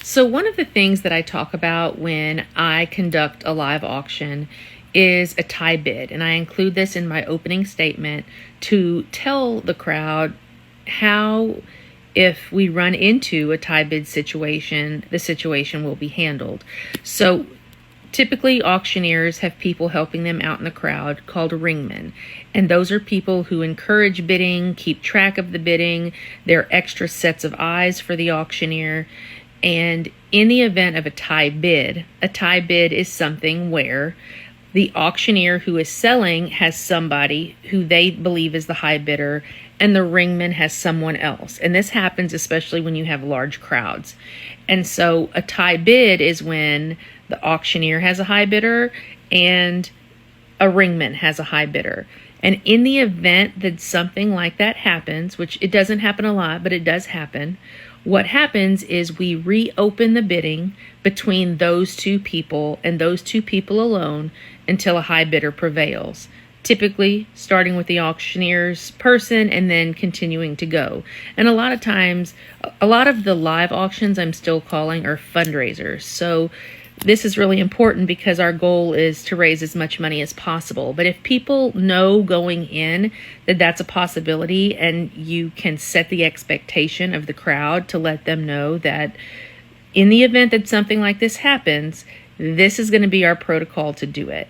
So, one of the things that I talk about when I conduct a live auction is a tie bid. And I include this in my opening statement to tell the crowd how, if we run into a tie bid situation, the situation will be handled. So, typically, auctioneers have people helping them out in the crowd called ringmen. And those are people who encourage bidding, keep track of the bidding. They're extra sets of eyes for the auctioneer. And in the event of a tie bid is something where the auctioneer who is selling has somebody who they believe is the high bidder, and the ringman has someone else. And this happens especially when you have large crowds. And so a tie bid is when the auctioneer has a high bidder and a ringman has a high bidder. And in the event that something like that happens, which it doesn't happen a lot, but it does happen, what happens is we reopen the bidding between those two people and those two people alone until a high bidder prevails. Typically starting with the auctioneer's person and then continuing to go. And a lot of times, a lot of the live auctions I'm still calling are fundraisers. So this is really important because our goal is to raise as much money as possible. But if people know going in that that's a possibility, and you can set the expectation of the crowd to let them know that in the event that something like this happens, this is going to be our protocol to do it.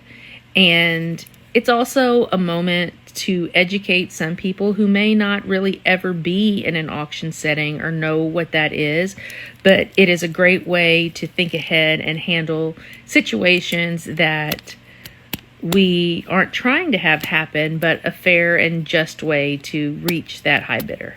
And it's also a moment to educate some people who may not really ever be in an auction setting or know what that is, but it is a great way to think ahead and handle situations that we aren't trying to have happen, but a fair and just way to reach that high bidder.